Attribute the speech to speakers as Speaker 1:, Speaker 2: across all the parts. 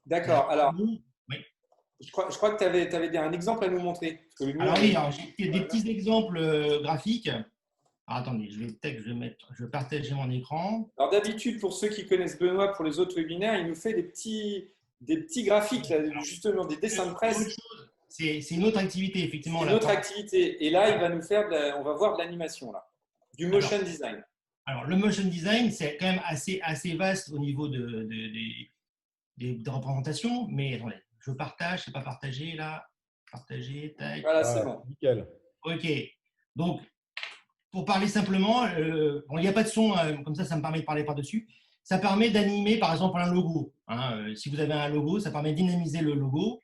Speaker 1: D'accord. Alors,
Speaker 2: Oui.
Speaker 1: je crois que tu avais un exemple à nous montrer. Parce que le mur,
Speaker 2: Alors oui,
Speaker 1: il
Speaker 2: alors, j'ai des
Speaker 1: voilà.
Speaker 2: petits exemples graphiques. Alors, attendez, je vais partager mon écran.
Speaker 1: Alors d'habitude, pour ceux qui connaissent Benoît pour les autres webinaires, il nous fait des petits graphiques, là, justement, des dessins de
Speaker 2: Autre
Speaker 1: presse.
Speaker 2: chose, c'est une autre activité, effectivement,
Speaker 1: C'est une
Speaker 2: là.
Speaker 1: autre activité. Et là, il va nous faire on va voir de l'animation, là. Du
Speaker 2: Alors,
Speaker 1: motion design.
Speaker 2: alors, le motion design, c'est quand même assez vaste au niveau des représentations, mais attendez, je partage, c'est pas partagé là. Partager, tac.
Speaker 1: Voilà, c'est
Speaker 3: Ouais,
Speaker 1: bon.
Speaker 3: nickel.
Speaker 2: OK. Donc, pour parler simplement, bon, il n'y a pas de son, comme ça me permet de parler par-dessus. Ça permet d'animer, par exemple, un logo, hein. Si vous avez un logo, ça permet de dynamiser le logo.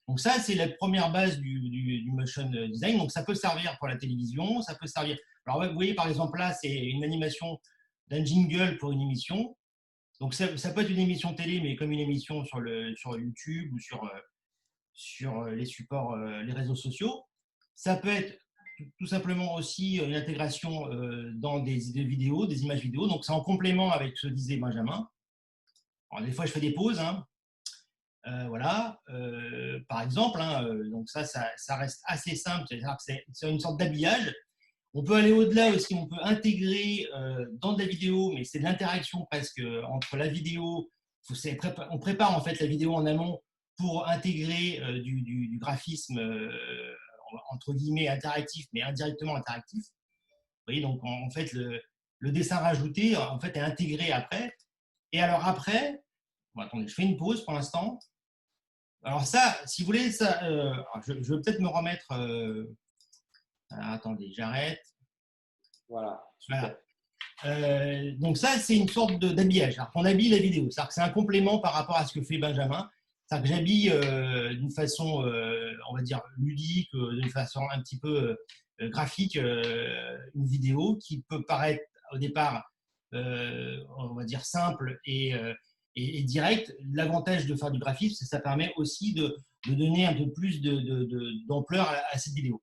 Speaker 2: Donc ça, c'est la première base du motion design. Donc ça peut servir pour la télévision, ça peut servir. Alors vous voyez, par exemple, là, c'est une animation d'un jingle pour une émission. Donc ça peut être une émission télé, mais comme une émission sur YouTube ou sur les supports, les réseaux sociaux. Ça peut être tout simplement aussi une intégration dans des vidéos, des images vidéo. Donc c'est en complément avec ce que disait Benjamin. Alors, des fois, je fais des pauses, hein. Voilà, par exemple, hein, donc ça reste assez simple, c'est-à-dire que c'est une sorte d'habillage. On peut aller au-delà aussi, on peut intégrer dans de la vidéo, mais c'est de l'interaction presque entre la vidéo. On prépare en fait la vidéo en amont pour intégrer du graphisme entre guillemets interactif, mais indirectement interactif. Vous voyez, donc en fait le dessin rajouté en fait est intégré après. Et alors après, bon, attendez, je fais une pause pour l'instant. Alors ça, si vous voulez, ça, je vais peut-être me remettre. Attendez, j'arrête.
Speaker 1: Voilà, super.
Speaker 2: Voilà. Donc ça, c'est une sorte d'habillage. On habille la vidéo. C'est-à-dire que c'est un complément par rapport à ce que fait Benjamin. C'est-à-dire que j'habille d'une façon, on va dire, ludique, d'une façon un petit peu graphique, une vidéo qui peut paraître au départ, on va dire, simple et direct. L'avantage de faire du graphisme, c'est que ça permet aussi de donner un peu plus d'ampleur à cette vidéo.